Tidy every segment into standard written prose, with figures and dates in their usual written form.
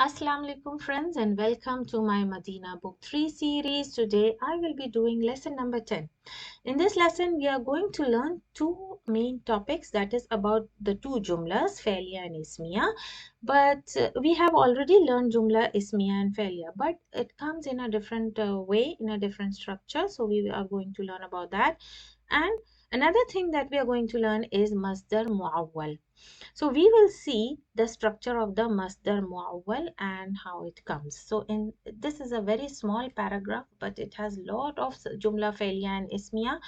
Assalamu alaikum friends, and welcome to my Madina book 3 series. Today I will be doing lesson number 10. In this lesson we are going to learn two main topics, that is about the two jumlas, feliyah and ismiya. But we have already learned jumla, ismiya and feliyah, but it comes in a different way, in a different structure. So we are going to learn about that. And another thing that we are going to learn is masdar muawwal. So we will see the structure of the masdar muawwal and how it comes. So in this is a very small paragraph, but it has lot of jumla, feliyah and ismiya.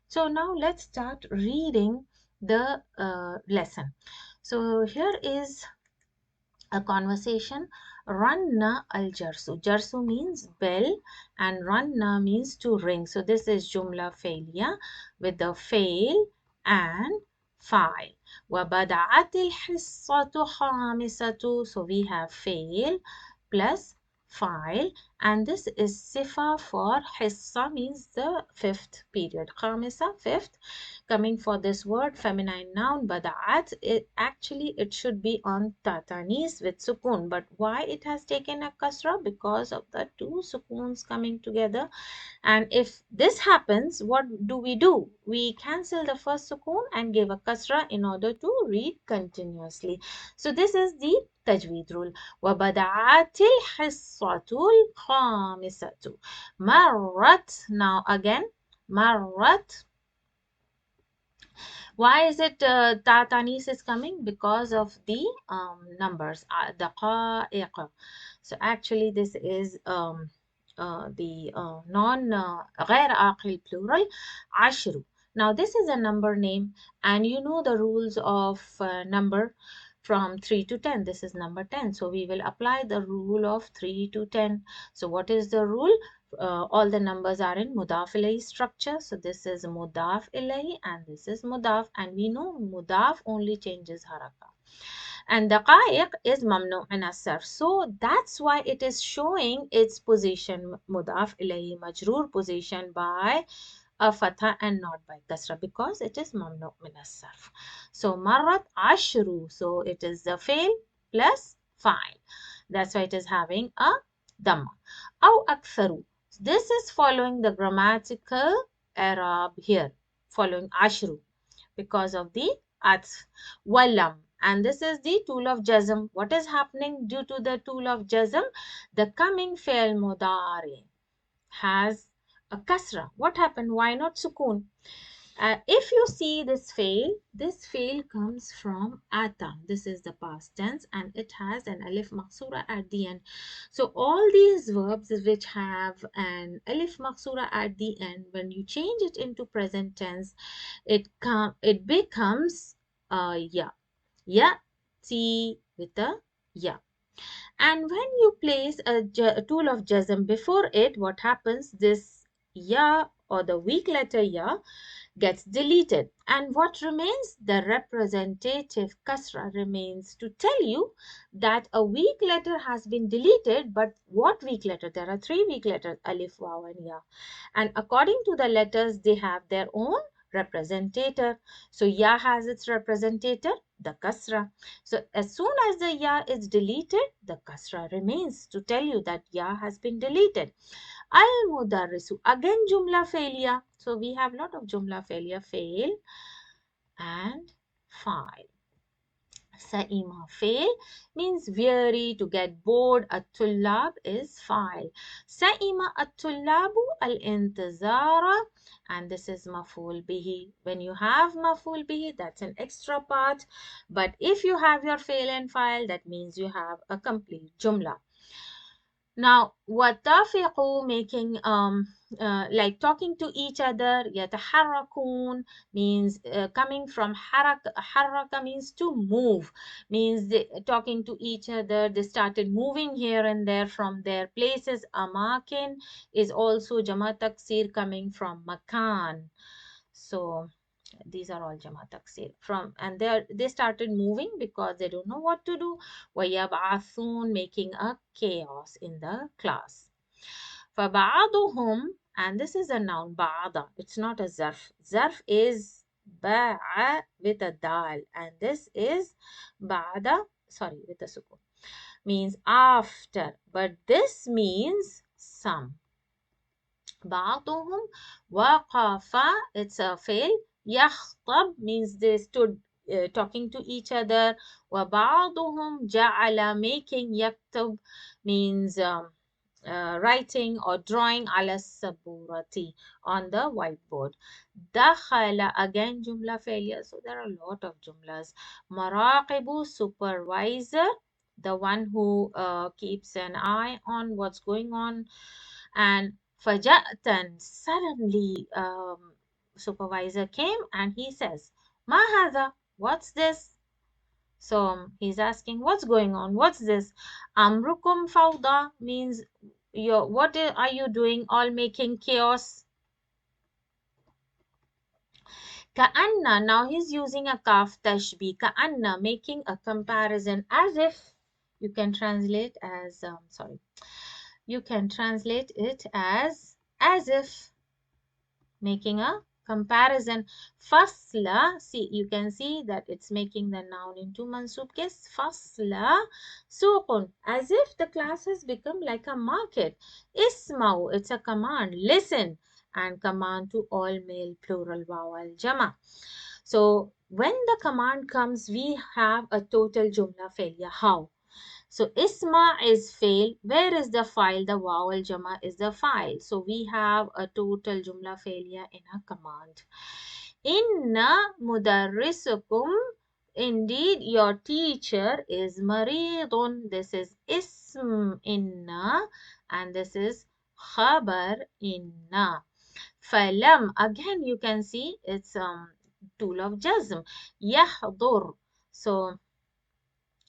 So now let's start reading the lesson. So here is a conversation. Ranna al jarsu. Jarsu means bell and ranna means to ring. So this is jumla feliyah with the fail and file. وبدأت الحصة خامسة. So we have fail plus file, and this is sifa for hissa means the fifth period. Khamisa, fifth. Coming for this word, feminine noun, bada'at, it should be on tatanis with sukun. But why it has taken a kasra? Because of the two sukuns coming together. And if this happens, what do? We cancel the first sukoon and give a kasra in order to read continuously. So this is the tajweed rule. وَبَدَعَتِ الْحِصَّةُ الْخَامِسَةُ مَرَّتْ. Now again, marrat. Why is it tatanis is coming? Because of the numbers, daqa'iq. So actually this is the non غير عاقل plural, ashru. Now this is a number name, and you know the rules of number from 3 to 10. This is number 10. So we will apply the rule of 3 to 10. So what is the rule? All the numbers are in mudaf ilayhi structure. So this is mudaf ilayhi and this is mudaf, and we know mudaf only changes haraka. And daqaiq is mamnu min as-sarf. So that's why it is showing its position, mudaf ilayhi majroor position, by a fatha and not by kasra, because it is mamnu min as-sarf. So marrat ashru. So it is the fail plus fa'il. That's why it is having a dhamma. Aw aktharu. This is following the grammatical Arab here, following ashru because of the atf. Walam. And this is the tool of jazm. What is happening due to the tool of jazm? The coming fail mudari has a kasra. What happened? Why not sukoon? If you see this fail comes from ata. This is the past tense and it has an alif maksura at the end. So all these verbs which have an alif maksura at the end, when you change it into present tense, it becomes ya. Ti with a ya. And when you place a tool of jazm before it, what happens? This ya or the weak letter ya gets deleted. And what remains? The representative kasra remains to tell you that a weak letter has been deleted. But what weak letter? There are three weak letters, alif, waw and ya. And according to the letters, they have their own representator. So ya has its representator, the kasra. So as soon as the ya is deleted, the kasra remains to tell you that ya has been deleted. Al-mudarrisu. Again jumla feliyah. So we have lot of jumla feliyah, fail and file. Sa'ima, fail means weary, to get bored. At-tullab is file. Sa'ima at-tullabu al-intizara, and this is maf'ul bihi. When you have maf'ul bihi, that's an extra part. But if you have your fail and file, that means you have a complete jumla. Now, وَاتَّفِقُوا, making like talking to each other. يَتَحَرَّكُونَ means coming from haraka means to move, means talking to each other. They started moving here and there from their places. Amakin is also jama taksir, coming from makan. So these are all jama taksir from, and they started moving because they don't know what to do. وَيَبْعَثُونَ, making a chaos in the class. فَبَعَضُهُمْ, and this is a noun, ba'ada. It's not a zarf. Zarf is ba'a with a dal, and this is ba'ada sorry, with the sukun, means after, but this means some. بعضهم وقف, it's a fail. يخطب means they stood talking to each other. وبعضهم جعل, making. يكتب means writing or drawing على السبورة, on the whiteboard. دخل, again jumla failure, so there are a lot of jumlas. مراقب, supervisor, the one who keeps an eye on what's going on. And فجأة, suddenly, supervisor came and he says, ما هذا, what's this? So he's asking, what's going on? What's this? Amrukum fawda means are you doing? All making chaos. Ka'anna, now he's using a kaf tashbih. Ka'anna, making a comparison, as if. You can translate as you can translate it as if, making a comparison. Fasla, see, you can see that it's making the noun into mansub case. Fasla suqun, as if the class has become like a market. Ismau, it's a command, listen, and command to all male plural vowel jama. So when the command comes, we have a total jumla failure. How? So isma is fail. Where is the file? The vowel jama is the file. So we have a total jumla failure in a command. Inna mudarrisukum, indeed your teacher is maridun. This is ism inna and this is khabar inna. Falam, again you can see it's tool of jazm. Yahdur. So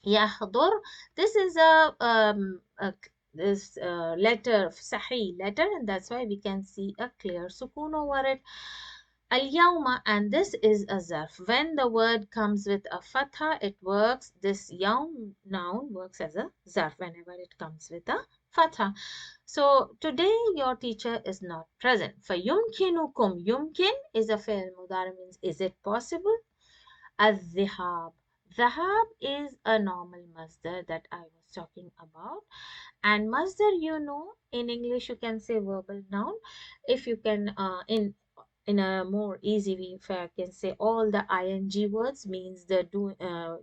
يحضر, this is this letter, sahih letter, and that's why we can see a clear sukun over it. Al-yawma, and this is a zarf. When the word comes with a fatha, it works, this yawm noun works as a zarf whenever it comes with a fatha. So today your teacher is not present. For yumkinukum, yumkin is a fi'l mudari, means is it possible? الذهاب, Zahab is a normal masdar that I was talking about. And masdar, in English you can say verbal noun. If you can, in a more easy way, if I can say all the ing words, means the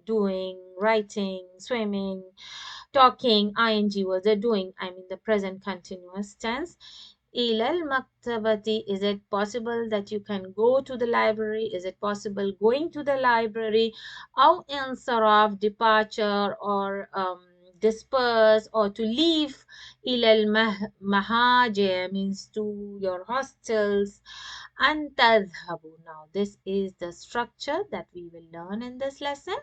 doing, writing, swimming, talking, ing words, the doing, I mean the present continuous tense. Ilal maktabati, is it possible that you can go to the library? Is it possible going to the library? Aw insaraf, departure or disperse or to leave. Ilal mahaje means to your hostels. And tadhhabu, now this is the structure that we will learn in this lesson.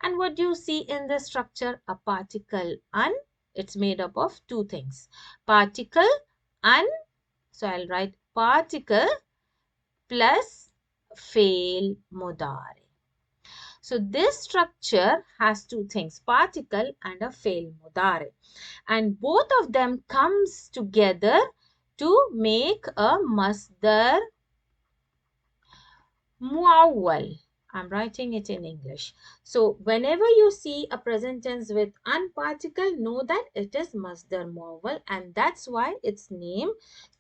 And what do you see in this structure? A particle an, it's made up of two things. Particle an, so I'll write particle plus fail mudari. So this structure has two things, particle and a fail mudari. And both of them comes together to make a masdar muawwal. I'm writing it in English. So whenever you see a present tense with an particle, know that it is masdar muawwal, and that's why its name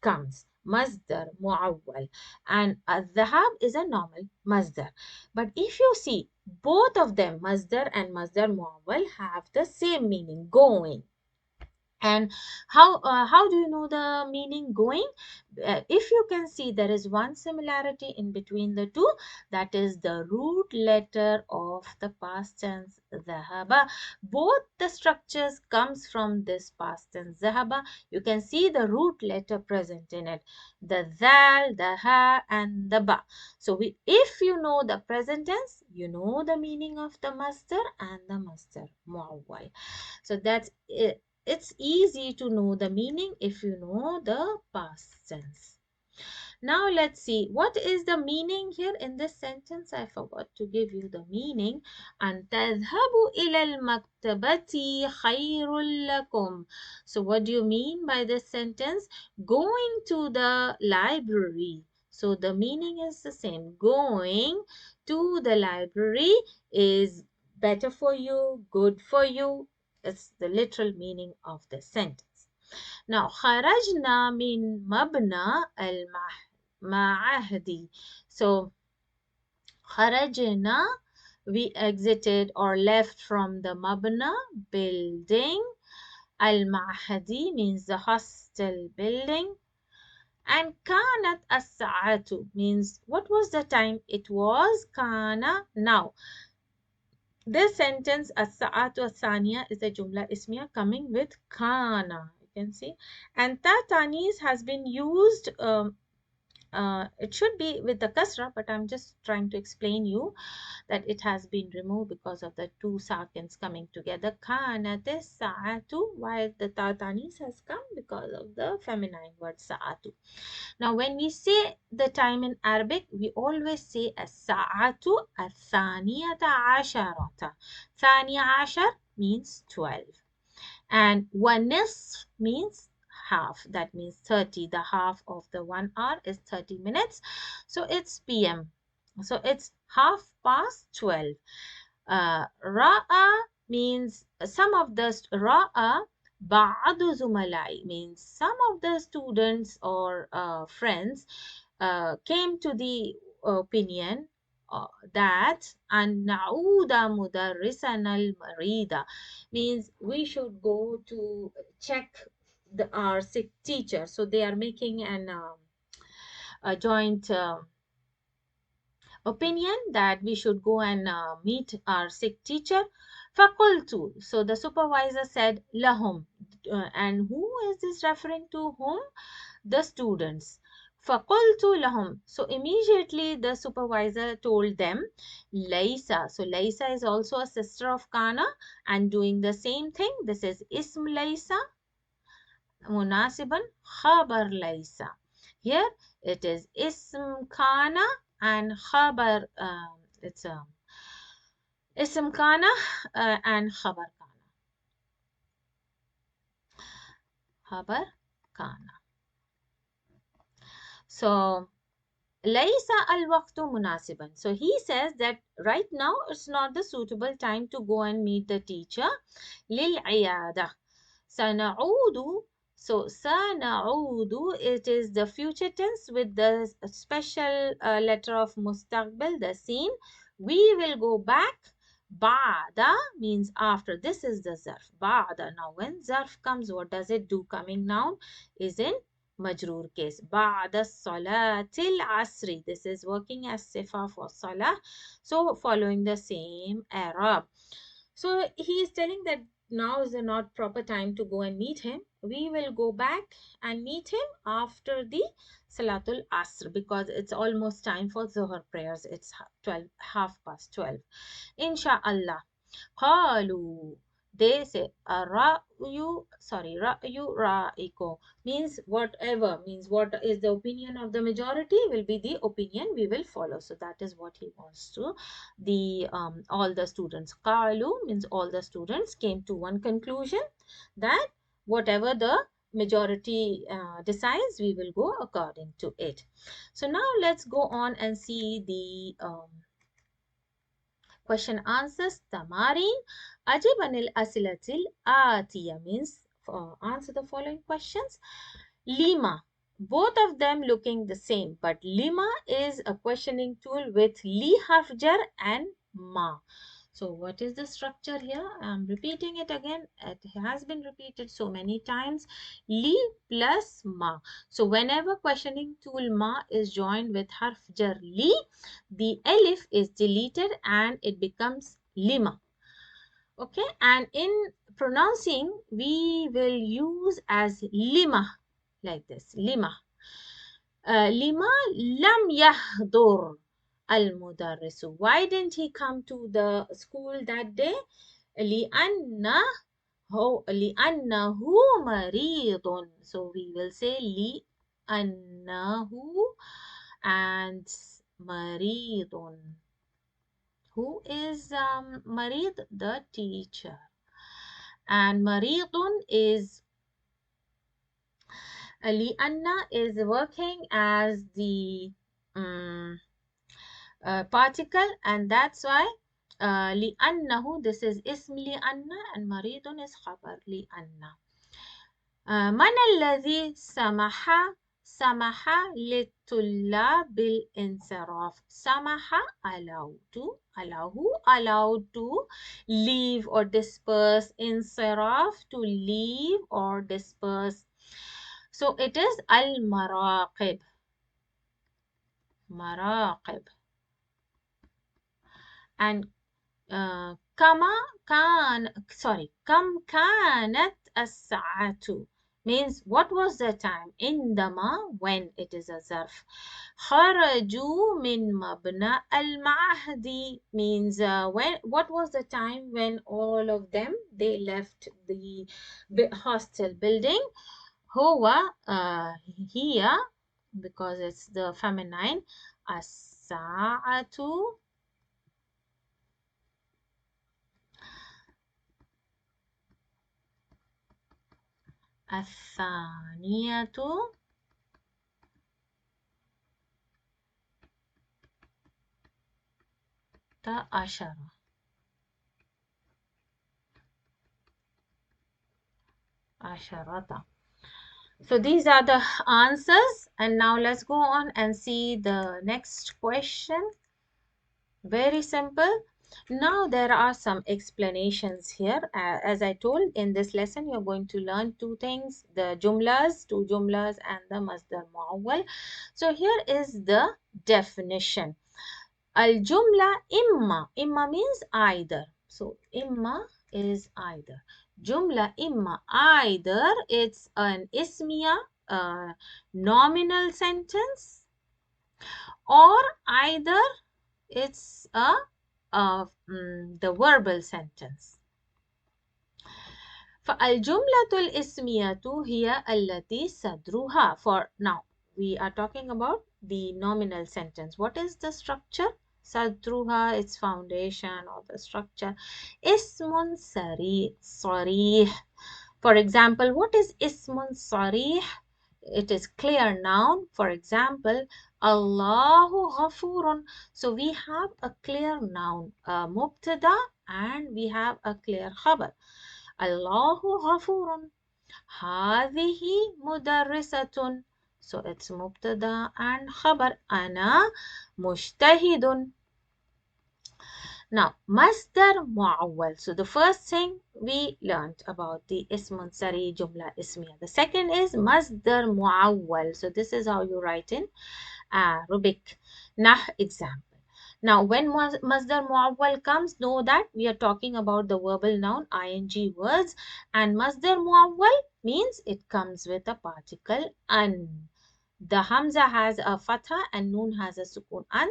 comes. Masdar muawwal. And dhahab is a normal masdar. But if you see both of them, masdar and masdar muawwal, have the same meaning, going. And how do you know the meaning going? If you can see, there is one similarity in between the two, that is the root letter of the past tense zahaba. Both the structures comes from this past tense zahaba. You can see the root letter present in it, the zal, the ha, and the ba. So if you know the present tense, you know the meaning of the masdar and the masdar muawwal. So that's it. It's easy to know the meaning if you know the past tense. Now let's see, what is the meaning here in this sentence? I forgot to give you the meaning. أن تذهبوا إلى المكتبة خير لكم. So what do you mean by this sentence? Going to the library. So the meaning is the same. Going to the library is better for you, good for you. It's the literal meaning of the sentence. Now, خرجنا من مبنى المعهد. So, خرجنا, we exited or left from the mabna building. Al-Mahdi means the hostel building. And كانت الساعة means what was the time? It was كان. Now, this sentence as-sa'atu as-saniya is a jumla ismiya coming with kana. You can see. And ta tanis has been used. It should be with the kasra, but I'm just trying to explain you that it has been removed because of the two sakins coming together. Kanat sa'atu, while the ta tanis has come because of the feminine word sa'atu. Now, when we say the time in Arabic, we always say as-sa'atu al-thaniyata asharata. Thaniya ashar means 12. And wanisf means half. That means 30. The half of the 1 hour is 30 minutes. So it's PM. So it's half past 12. Ra'a means some of the Ra'a ba'adu zumalai means some of the students or friends came to the opinion that an na'uda mudarrisan al marida means we should go to check our sick teacher. So they are making a joint opinion that we should go and meet our sick teacher. Fakultu. So the supervisor said lahum. And who is this referring to? Whom? The students. Fakultu lahum. So immediately the supervisor told them Laisa. So Laisa is also a sister of Kana and doing the same thing. This is ism Laisa munasiban khabar Laisa. Here it is ism Kana and khabar. It's ism Kana and khabar Kana. Khabar Kana. So Laisa al-waqtu munasiban. So he says that right now it's not the suitable time to go and meet the teacher. Lil-iyada. Sana'udu. So sana'udu, it is the future tense with the special letter of mustaqbil, the scene. We will go back. Ba'da means after. This is the zarf. Ba'da. Now when zarf comes, what does it do? Coming noun is in majroor case. Ba'da salatil asri. This is working as sifa for salah. So following the same Arab. So he is telling that now is the not proper time to go and meet him. We will go back and meet him after the Salatul Asr because it's almost time for Zuhr prayers. It's 12, half past 12. Insha'Allah. Qalu. They say, ra'yu ra'iko means whatever, means what is the opinion of the majority will be the opinion we will follow. So that is what he wants to. All the students. Qalu means all the students came to one conclusion that whatever the majority decides, we will go according to it. So now let's go on and see the question answers. Tamarin. Ajib anil asilatil atiya means answer the following questions. Lima. Both of them looking the same, but lima is a questioning tool with li harfjar and ma. So what is the structure here? I'm repeating it again. It has been repeated so many times. Li plus ma. So whenever questioning tool ma is joined with harf jar li, the alif is deleted and it becomes lima. Okay, and in pronouncing, we will use as lima, like this, lima. Lima lam yahdur al-mudarrisu. Why didn't he come to the school that day? لأنه مريض. So we will say لأنه and مريض. Who is marid? The teacher. And maridun is li'anna is working as the particle, and that's why لأنه, this is اسم لأن, and مريض is خبر لأن. من الذي سمح للطلاب بالانصراف؟ سمح, allowed to leave or disperse. انصراف, to leave or disperse. So it is المراقب. مراقب. And كم كانت الساعة means what was the time. عندما, when, it is a ظرف. خرجوا من مبنى المعهد means what was the time when all of them they left the hostel building. هو here, because it's the feminine, الساعة الثانية عشرة. So these are the answers, and now let's go on and see the next question. Very simple. Now there are some explanations here. As I told, in this lesson you're going to learn two things, the jumlas, two jumlas, and the masdar muawwal. So here is the definition. Al-jumla imma means either. So imma is either. Jumla imma, either it's an ismiya, nominal sentence, or either it's the verbal sentence. فالجملة الاسمية هي التي صدرها. For now we are talking about the nominal sentence. What is the structure? صدرها, its foundation or the structure. اسم صريح. For example, what is اسم صريح? It is clear noun. For example, Allahu Ghafurun. So we have a clear noun, mubtada, and we have a clear khabar. Allahu Ghafurun. هذه مدرسة. So it's mubtada and khabar. Ana mujtahidun. Now, masdar muawwal. So the first thing we learned about the ismun sari jumla ismiya. The second is masdar muawwal. So this is how you write in Arabic. Nah example. Now, when masdar muawwal comes, know that we are talking about the verbal noun ing words, and masdar muawwal means it comes with a particle an. The hamza has a fatha and noon has a sukun. An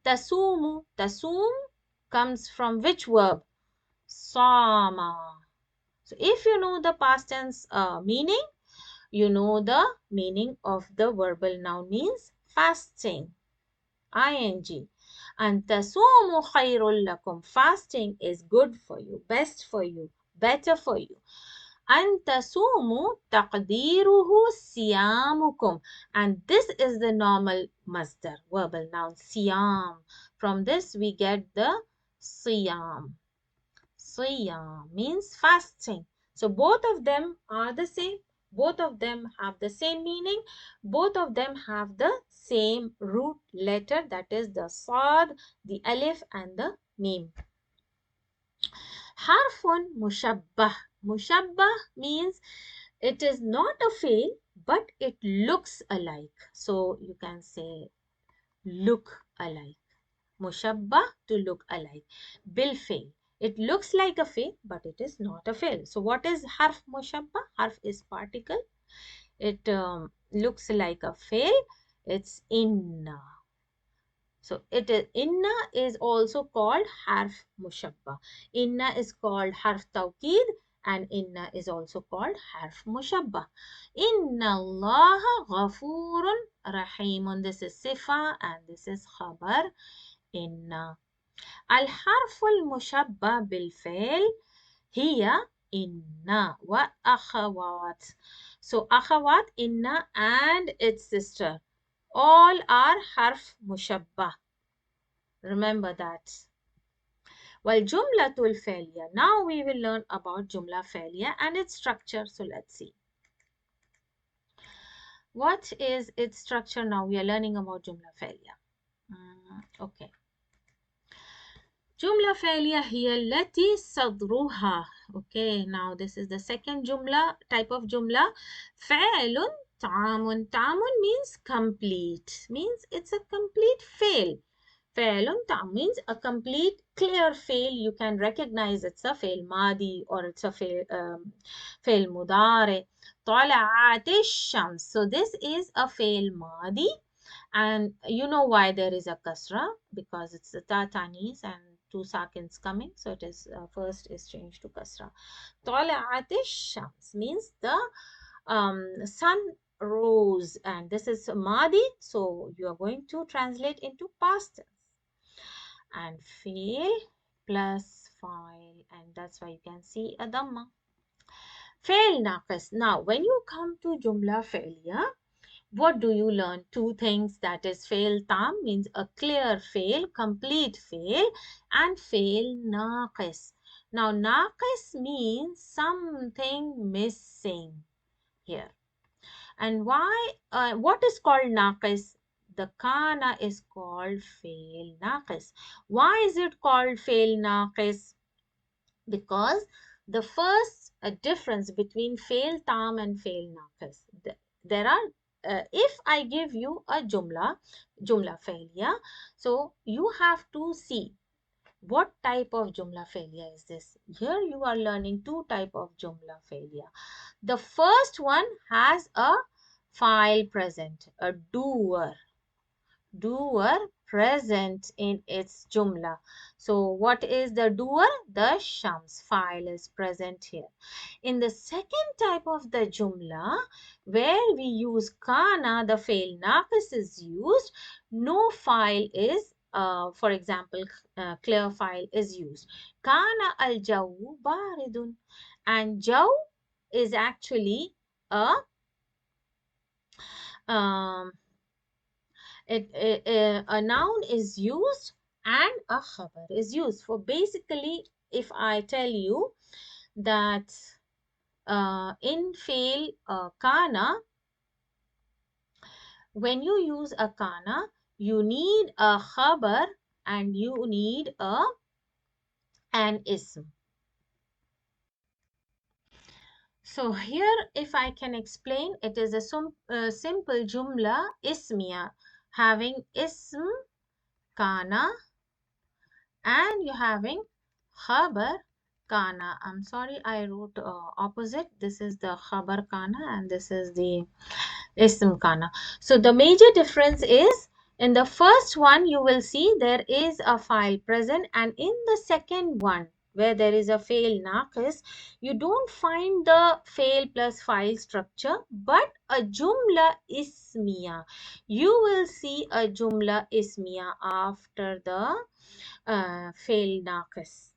tasumu. Tasum comes from which verb? Sama. So if you know the past tense meaning, you know the meaning of the verbal noun means fasting. ing. And tasumu khairul lakum. Fasting is good for you, best for you, better for you. أن تصوموا تقديره صيامكم. And this is the normal masdar, verbal noun, siyam. From this we get the siyam. Siyam means fasting. So both of them are the same. Both of them have the same meaning. Both of them have the same root letter, that is the sad, the alif, and the mim. Harfun mushabbah. Mushabbah means it is not a fail, but it looks alike. So you can say look alike. Mushabbah, to look alike. Bil fail. It looks like a fail, but it is not a fail. So what is harf mushabbah? Harf is particle. It looks like a fail. It's inna. So it is inna is also called harf mushabbah. Inna is called harf tawkid, and inna is also called harf mushabbah. Inna Allah ghafurun rahimun. This is sifa and this is khabar inna. الحرف المشبه بالفعل هي إن وأخوات. So أخوات, inna, and its sister, all are harf mushabbah. Remember that. Well, jumlatul feliyah. Now we will learn about jumla feliyah and its structure. So let's see. What is its structure now? We are learning about jumla feliyah. Okay. Jumla feliyah here, lati sadruha. Okay, now this is the second jumla, type of jumla. Fa'lun ta'amun. Ta'amun means complete. Means it's a complete fail. Fa'lun ta'am means a complete clear fail. You can recognize it's a fail madi or it's a fail mudare. طلعت الشمس. So this is a fail madi. And you know why there is a kasra, because it's the tatanis and two sakins coming, so it is first is changed to kasra. طلعت الشمس means the sun rose, and this is madi, so you are going to translate into past tense. And fail plus file, and that's why you can see a dhamma. Fail naqis. Now when you come to jumla failure, what do you learn? Two things, that is fail tam means a clear fail, complete fail, and fail naqis. Now naqis means something missing here. And why? What is called naqis? The kana is called fail naqis. Why is it called fail naqis? Because the first difference between fail tam and fail naqis, there are if I give you a jumla failure, so you have to see what type of jumla failure is this. Here you are learning two type of jumla failure. The first one has a file present, a doer present in its jumla. So what is the doer? The shams file is present here. In the second type of the jumla, where we use kana, the fail naqis is used, no file is for example, clear file is used. Kana al jawu baridun, and jaw is actually a um, a noun is used and a khabar is used. For basically, if I tell you that in fail kana, when you use a kana, you need a khabar and you need an ism. So here, if I can explain, it is a simple jumla ismiya having ism kana, and you're having khabar kana. I'm sorry, I wrote opposite. This is the khabar kana and this is the ism kana. So the major difference is, in the first one you will see there is a file present, and in the second one where there is a fail naqis, you don't find the fail plus file structure but a jumla ismiya. You will see a jumla ismiya after the fail naqis.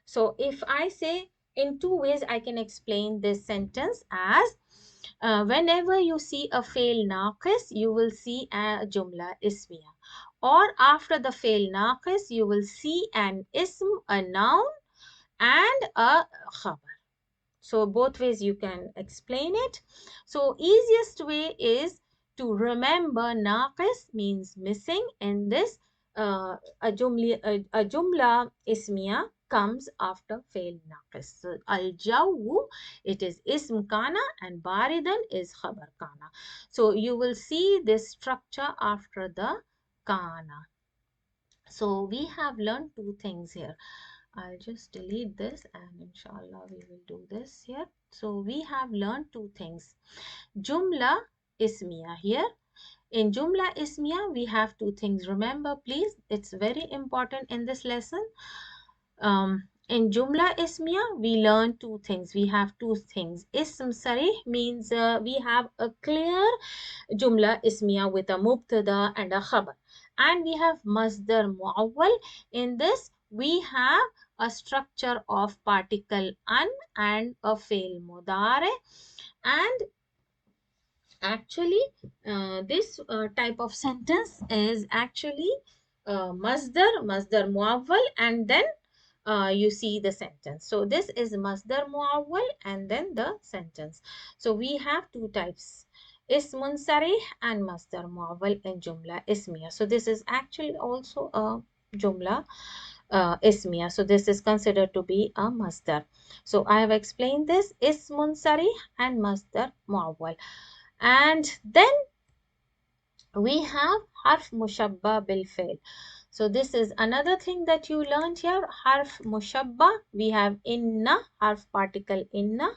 So if I say, in two ways I can explain this sentence as whenever you see a fail naqis, you will see a jumla ismiya, or after the fail naqis you will see an ism, a noun, and a khabar. So both ways you can explain it. So easiest way is to remember naqis means missing. In this a jumla ismiya comes after fail naqis. So al jawu, it is ism kana, and baridan is khabar kana. So you will see this structure after the kana. So we have learned two things here. I'll just delete this and inshallah we will do this here. So we have learned two things. Jumla ismiya here. In jumla ismiya we have two things. Remember please, it's very important in this lesson. In jumla ismiya we learn two things. We have two things. Ism sarih means we have a clear jumla ismiya with a mubtada and a khabar. And we have masdar muawwal. In this we have a structure of particle an and a fail mudare. And actually this type of sentence is actually masdar muawwal, and then you see the sentence. So this is masdar muawwal and then the sentence. So we have two types, ismun sarih and masdar muawwal in jumla ismiya. So this is actually also a jumla ismiya. So this is considered to be a masdar. So I have explained this ismun sarih and masdar muawwal. And then we have harf mushabba bil fail. So this is another thing that you learned here, harf mushabba. We have inna, harf particle inna,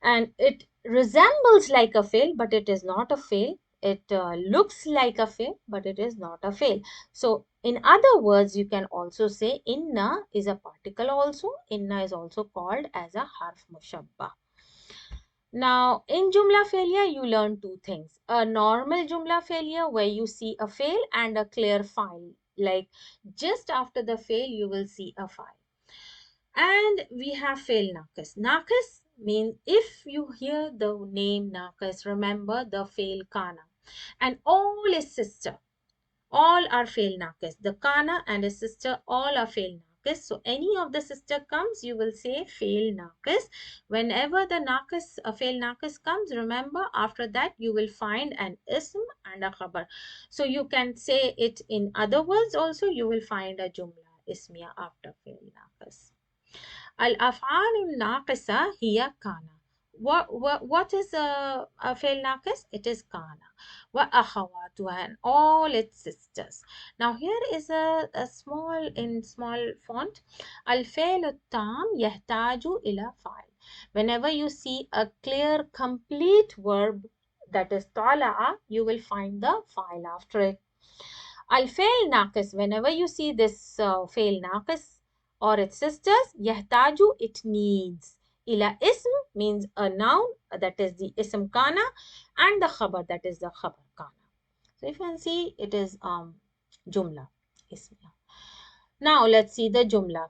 and it resembles like a fail, but it is not a fail. It looks like a fail, but it is not a fail. So in other words, you can also say inna is a particle also. Inna is also called as a harf mushabba. Now, in jumla failure, you learn two things. A normal jumla failure where you see a fail and a clear file. Like just after the fail, you will see a file. And we have fail naqis. Naqis means if you hear the name naqis, remember the fail kana. And all is sister. All are fail naqis. The kana and his sister all are fail naqis. So any of the sister comes, you will say fail naqis. Whenever the naqis, fail naqis comes, remember after that you will find an ism and a khabar. So you can say it in other words also. You will find a jumla ismiya after fail naqis. الأفعال الناقصة هي كان. What is a فعل ناقص? It is كان. وأخواتها and all its sisters. Now here is a small in small font. الفعل التام يحتاج إلى فاعل. Whenever you see a clear complete verb that is طالع, you will find the file after it. الفعل ناقص, whenever you see this فعل ناقص or its sisters, يحتاج, it needs. إلى اسم means a noun, that is the ism kana, and the khabar, that is the khabar kana. So if you can see, it is jumla ismiya. Now let's see the jumla.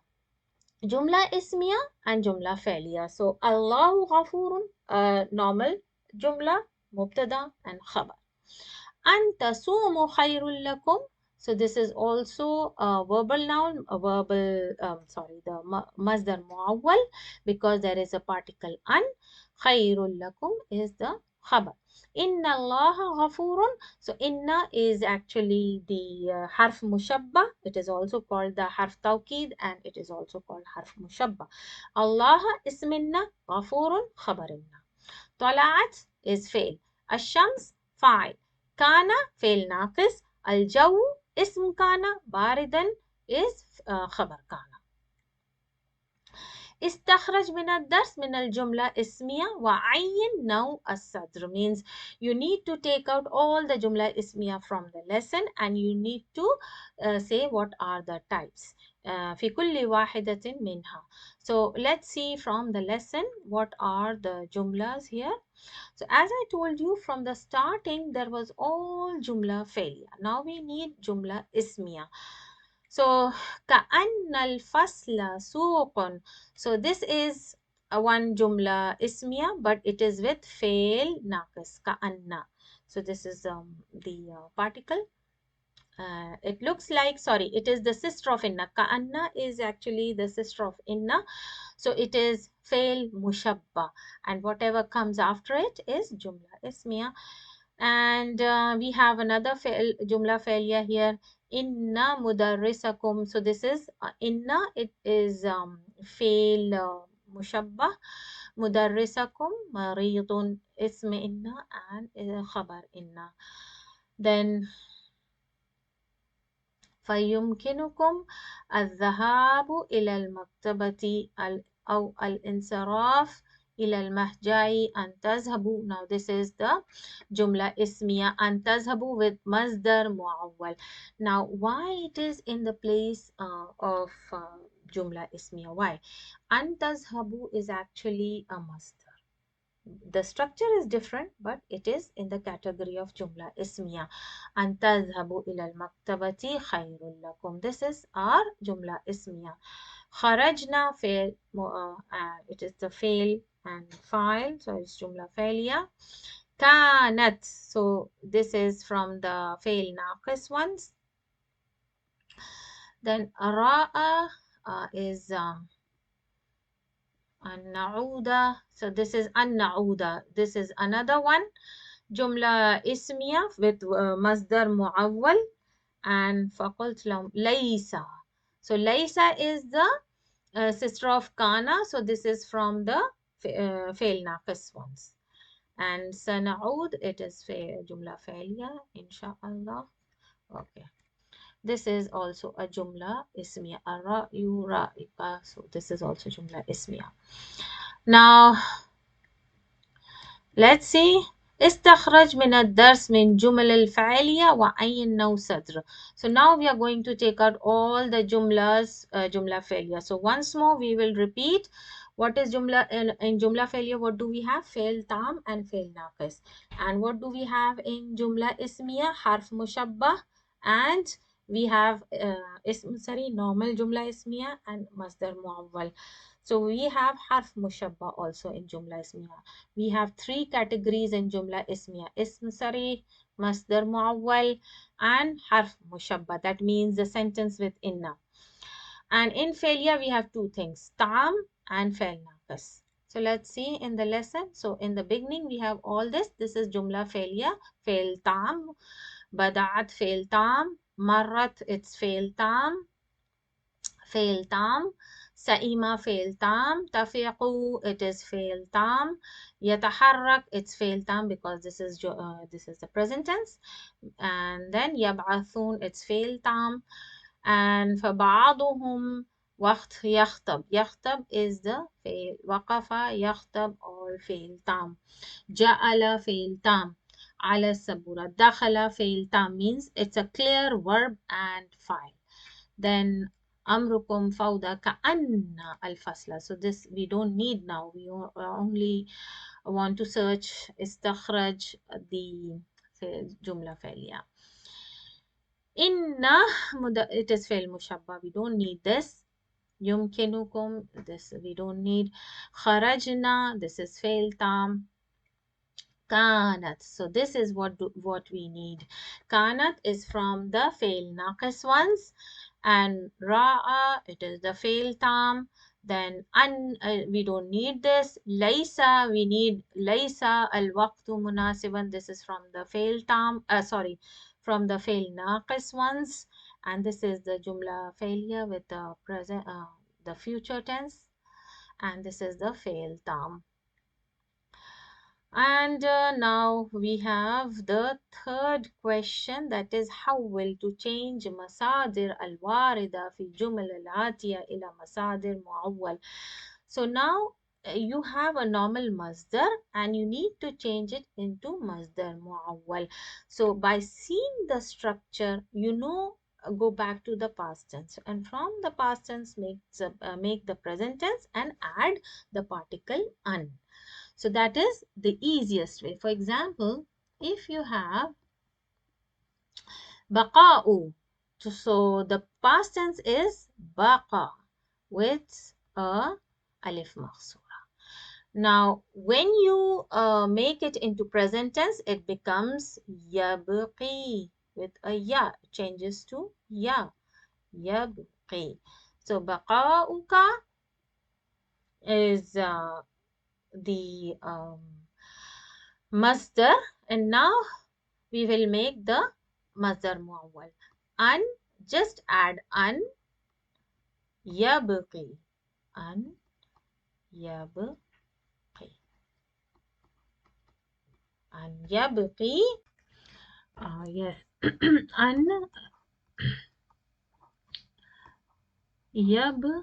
Jumla ismiya and jumla feliyah. So Allahu ghafurun, normal jumla, mubtada and khabar. أن تصوموا خير لكم. So this is also a verbal noun, a verbal, the masdar muawwal, because there is a particle an. خير لكم is the khabar. Inna Allah ghafurun. So inna is actually the harf mushabba. It is also called the harf tawkid and it is also called harf mushabba. Allah isminna, ghafurun khabarinna. طلعت is fail. الشمس فاعل. كان فعل ناقص. الجو اسم كان. باردا is خبر كان. استخرج من الدرس من الجملة اسمية وعين نوع الصدر means you need to take out all the جملة اسمية from the lesson and you need to say what are the types في كل واحدة منها. So let's see from the lesson what are the jumlas here. So as I told you from the starting, there was all jumla failure. Now we need jumla ismiya. So كأن الفصل سوق. So this is a one jumla ismiya, but it is with fail naqis كأن. So this is the particle. It looks like, sorry, it is the sister of inna. Ka'anna is actually the sister of inna. So it is fail mushabba. And whatever comes after it is jumla ismiya. And we have another fail, jumla failure here. Inna mudarrisakum. So this is inna, it is fail mushabba. Mudarrisakum maridun ism inna and khabar inna. Then فيمكنكم الذهاب إلى المكتبة أو الانصراف إلى المهجع أن تذهبوا. Now this is the جملة اسمية أن تذهبوا with masdar muawwal. Now why it is in the place of جملة اسمية? Why? أن تذهبوا is actually a masdar. The structure is different, but it is in the category of jumla ismiya. أن تذهبوا إلى المكتبة خير لكم. This is our jumla ismiya. خرجنا fail, it is the fail and file, so it's jumla failure. كانت, so this is from the fail naqis ones. Then ra'a is an-na'uda. So this is an-na'uda. This is another one. Jumla ismiya with masdar muawwal. And فقلت لهم ليس. So laysa is the sister of kana. So this is from the fail naqis ones. And sana'ud, it is jumla failya, inshallah. Okay. This is also a jumla ismiya. Ar-ra'yu ra'ika. So this is also jumla ismiya. Now let's see. استخرج من الدرس من جمل الفعلية وعين نوع صدر. So now we are going to take out all the jumlas, jumla failure. So once more we will repeat. What is jumla in jumla failure? What do we have? Fail tam and fail naqis. And what do we have in jumla ismiya? Harf mushabbah. And we have normal jumla ismiya and masdar muawwal. So we have harf mushabbah also in jumla ismiya. We have three categories in jumla ismiya: ism sarih, masdar muawwal, and harf mushabba. That means the sentence with inna. And in failure we have two things: tam and fail naqis. So let's see in the lesson. So in the beginning we have all this. This is jumla failure, fail tam, bada'at fail tam, marrat it's fail tam, fail tam, سئima fail tam, tafiqu it is fail tam, yataharrak it's fail tam because this is the present tense, and then yab'athun it's fail tam, and فبعضهم وقت يخطب. يخطب is the fail. وقف يخطب or fail tam. جعل fail tam. على السبورة. دخل fail tam means it's a clear verb and file. Then أمركم فوضى كأن الفصل. So this we don't need now. We only want to search استخرج the جملة فعلية. إن it is فعل مشبه. We don't need this. يمكنكم, this we don't need. خرجنا, this is فعل تام. كانت, so this is what we need. كانت is from the fail naqis ones, and ra'a it is the fail tam. Then we don't need this. laysa, we need laysa al waqtu munasiban. This is from the fail tam, sorry, from the fail naqis ones, and this is the jumla failure with the present the future tense, and this is the fail tam. And now we have the third question, that is how will to change masadir al-warida fi jumal al-atiya ila masadir muawwal. So now you have a normal masdar and you need to change it into masdar muawwal. So by seeing the structure, go back to the past tense, and from the past tense make the present tense and add the particle an. So that is the easiest way. For example, if you have baqa'u, so the past tense is baqa with a alif makhsura. Now, when you make it into present tense, it becomes yabqi with a ya, changes to ya, yabqi. So baqa'uka is the masdar, and now we will make the masdar muawwal. An, just add an, yabqi, an, yabqi, an yabqi, yes, an yabqa.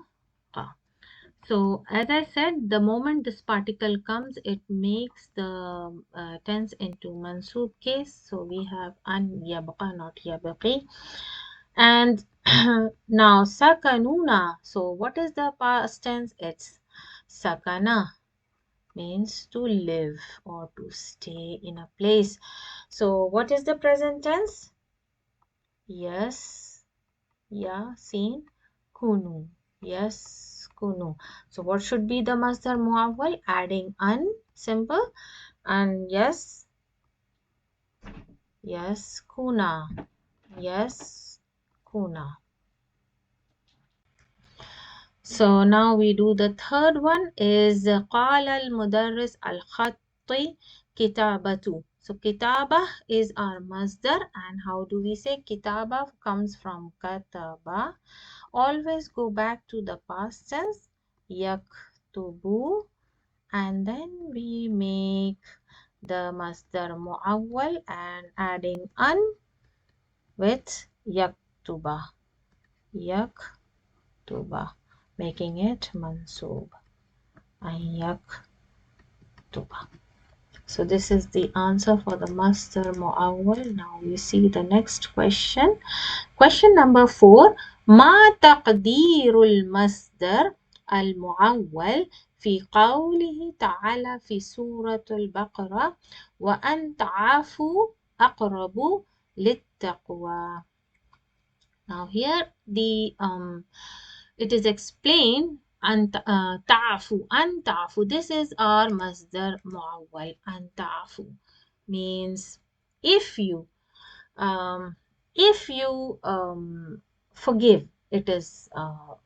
So as I said, the moment this particle comes, it makes the tense into mansoob case. So we have an yabqa, not yabqi. And now sakanuna. So what is the past tense? It's sakana, means to live or to stay in a place. So what is the present tense? Yes, yeah, seen, kunu. Yes, kunu. So what should be the masdar muawwal? Adding an, simple, and yes, yes, kuna. Yes, kuna. So now we do the third one is قال المدرس الخط كتابة. So kitaba is our masdar, and how do we say kitaba comes from kataba. Always go back to the past tense yaktubu, and then we make the masdar muawwal and adding an with yaktuba, yaktuba, making it mansoob, and yaktuba. So this is the answer for the masdar muawwal. Now we see the next question. Question number 4. ما تقدير المصدر المعول في قوله تعالى في سورة البقرة وأن تعافوا أقرب للتقوى. Now here the it is explained أن تعفو أن تعفو. This is our masdar muawwal. أن تعفو means if you um, forgive, it is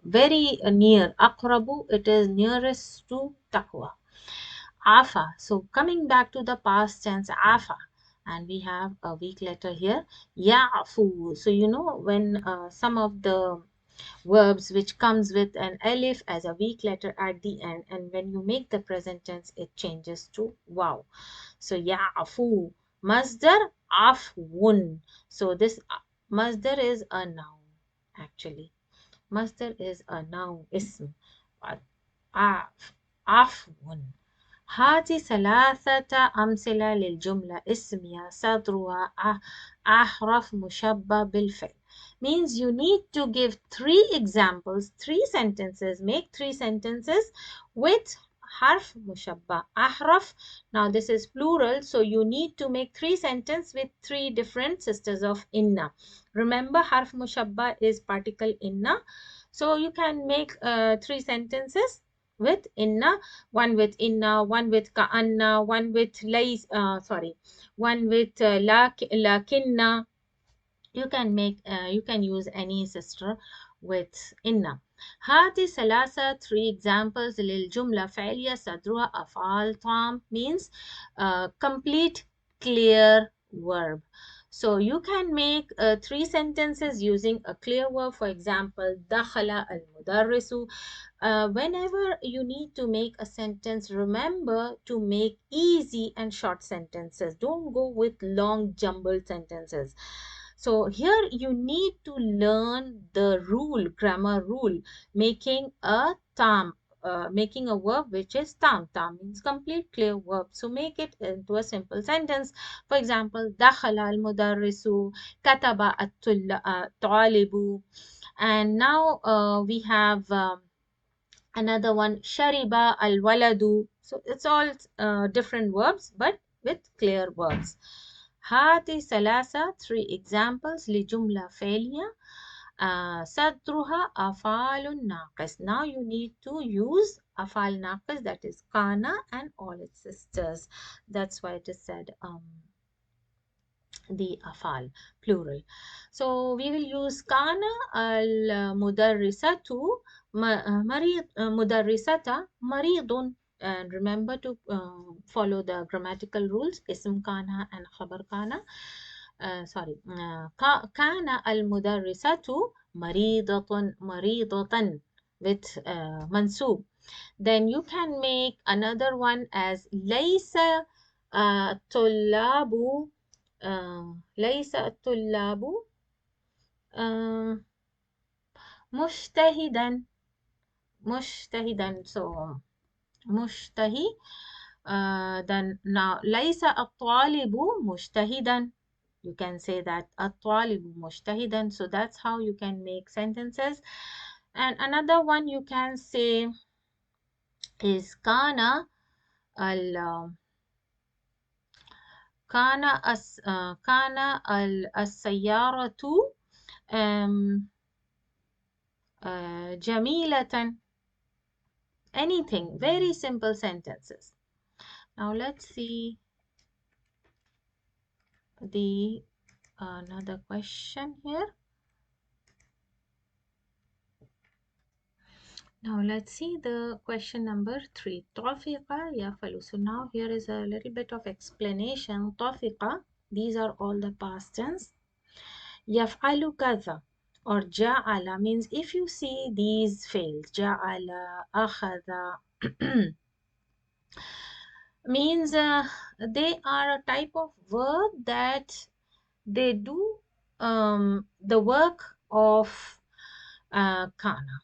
very near. Aqrabu, it is nearest to taqwa. Afa, so coming back to the past tense, afa, and we have a weak letter here, ya'fu. So you know when some of the verbs which comes with an alif as a weak letter at the end, and when you make the present tense it changes to waw. So ya'fu, masdar afwun. So this masdar is a noun actually. Masdar is a noun ism. عفو. هذه ثلاثة أمثلة للجملة اسمية صدرها أحرف مشبه بالفعل. Means you need to give 3 examples, 3 sentences, make 3 sentences with harf mushabba, ahraf. Now this is plural, so you need to make 3 sentences with 3 different sisters of inna. Remember, harf mushabba is particle inna, so you can make 3 sentences with inna, one with inna, one with ka'anna, one with one with lakinna. You can make you can use any sister with inna. هذه ثلاثة 3 examples للجملة فعلية صدرها أفعال تام means complete clear verb. So you can make 3 sentences using a clear verb. For example, دخل المدرس. Whenever you need to make a sentence, remember to make easy and short sentences. Don't go with long jumbled sentences. So here you need to learn the rule, grammar rule, making a tam, making a verb which is tam. Tam means complete clear verb. So make it into a simple sentence. For example, dakhala al-mudarrisu, kataba at-talibu. And now we have another one, shariba al-waladu. So it's all different verbs but with clear verbs. هذه ثلاثة 3 examples لجملة فعلية صدرها أفعال ناقص. Now you need to use أفعال ناقص, that is kana and all its sisters. That's why it is said the afal plural. So we will use kana al mudarrisatu marid mudarrisata maridun, and remember to follow the grammatical rules, ism kana and khabar kana. Kana al mudarrisatu maridatan with mansub. Then you can make another one as laysa tullabu ليس الطلاب مجتهدا so مجتهي then now ليس الطالب مجتهدا, you can say that الطالب مجتهدا. So that's how you can make sentences. And another one you can say is كان كان السيارة جميلة. Anything, very simple sentences. Now let's see the another question here. Now let's see the question number 3. Tafiqa yafalu. So now here is a little bit of explanation. Tafiqa, these are all the past tense. Yaf'alu kaza or ja'ala means if you see these fails, ja'ala, akhadha, means they are a type of verb that they do the work of kana.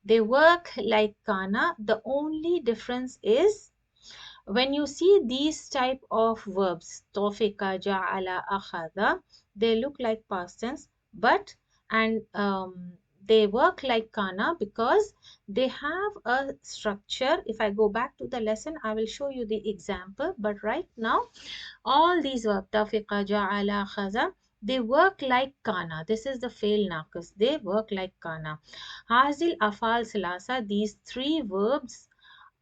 They work like kana. The only difference is when you see these type of verbs, tofika, ja'ala, akhadha, they look like past tense, but and they work like kana because they have a structure. If I go back to the lesson, I will show you the example. But right now, all these verbs, tofika, ja'ala, akhadha, they work like kana. This is the fail naqis. They work like kana. Hazil afal salasa. These three verbs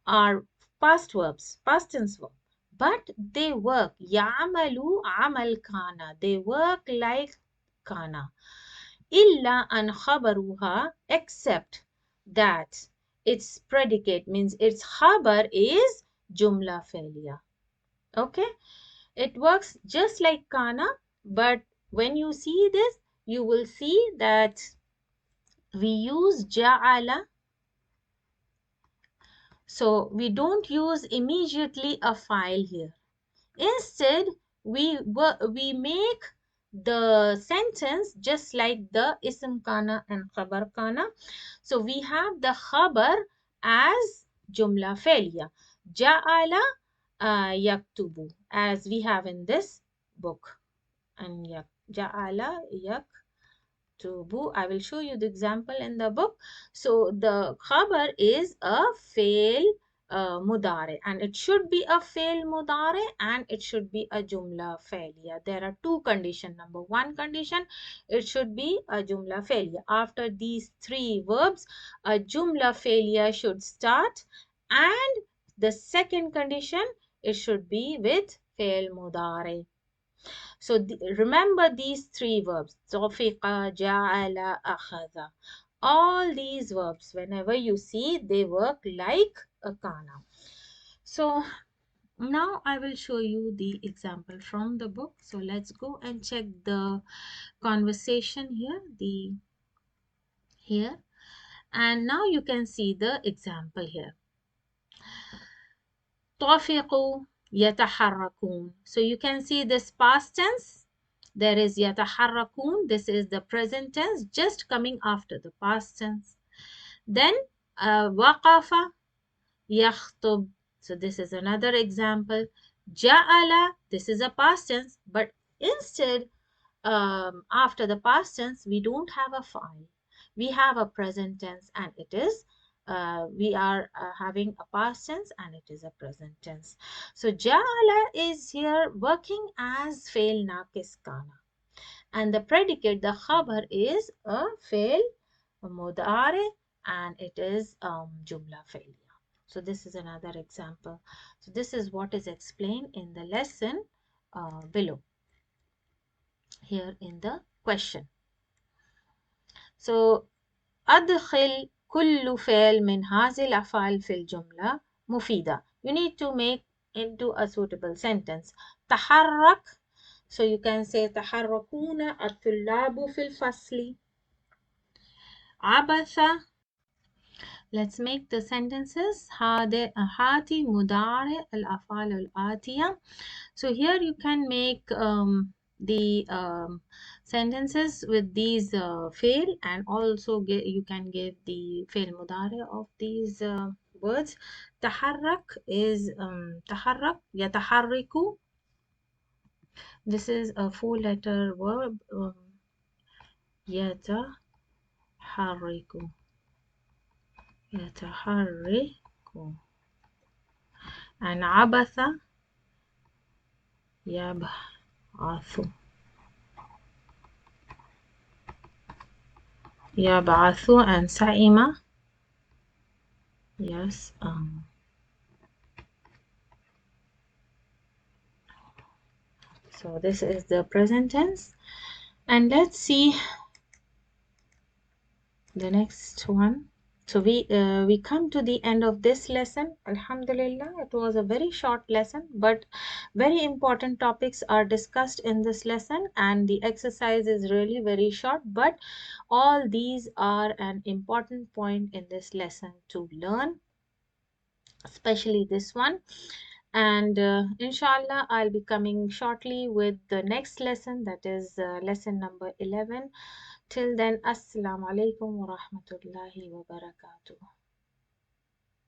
are past verbs, past tense verb, but they work. Ya'malu amal kana. They work like kana. Illa an khabaruha, except that its predicate means its khabar is jumla feliyah. Okay, it works just like kana, but when you see this, you will see that we use ja'ala. So we don't use immediately a file here. Instead, we make the sentence just like the ism kana and khabar kana. So we have the khabar as jumla feliyah. Ja'ala yaktubu, as we have in this book. And ja'ala yaktubu. I will show you the example in the book. So the khabar is a fail mudare, and it should be a fail mudare and it should be a jumla failure. There are two conditions. Number one condition, it should be a jumla failure. After these three verbs, a jumla failure should start, and the second condition, it should be with fail mudare. So remember these three verbs, tofiqa, ja'ala, akhadha. All these verbs, whenever you see, they work like a kana. So now I will show you the example from the book. So let's go and check the conversation here. And now you can see the example here. طفقوا يتحركون. So you can see this past tense. There is يتحركون. This is the present tense just coming after the past tense. Then وقف يخطب. So this is another example. جعل. This is a past tense, but instead after the past tense we don't have a file. We have a present tense, and it is we are having a past tense and it is a present tense. So ja'ala is here working as fail naqis kana, and the predicate, the khabar, is a fail mudare and it is jumla failure. So this is another example. So this is what is explained in the lesson below here in the question. So أدخل كل فعل من هذه الأفعال في الجملة مفيدة. You need to make into a suitable sentence. تحرك. So you can say تحركون الطلاب في الفصل. عبث. Let's make the sentences. هاتي مضارع الأفعال الآتية. So here you can make the sentences with these fail, and also you can give the fail mudare of these words. تحرك is تحرك يتحرك. This is a four letter verb. يتحرك and عبث يبعث and سئم. Yes. So this is the present tense, and let's see the next one. We come to the end of this lesson. Alhamdulillah, it was a very short lesson, but very important topics are discussed in this lesson, and the exercise is really very short, but all these are an important point in this lesson to learn, especially this one. And inshallah, I'll be coming shortly with the next lesson, that is lesson number 11. Till then, assalamu alaikum wa rahmatullahi wa barakatuh.